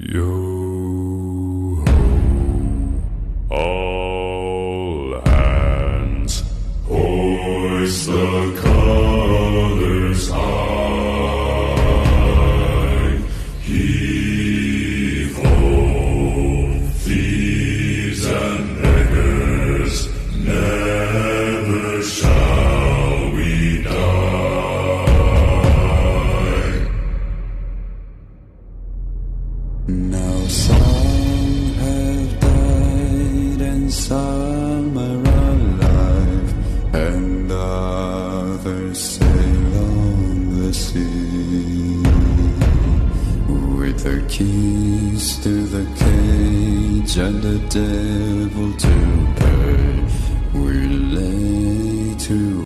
Yo ho, all hands, hoist the colors high. Heave ho, thieves and beggars, never shall we die. Now some have died and some are alive, and others sail on the sea. With their keys to the cage and the devil to pay, we lay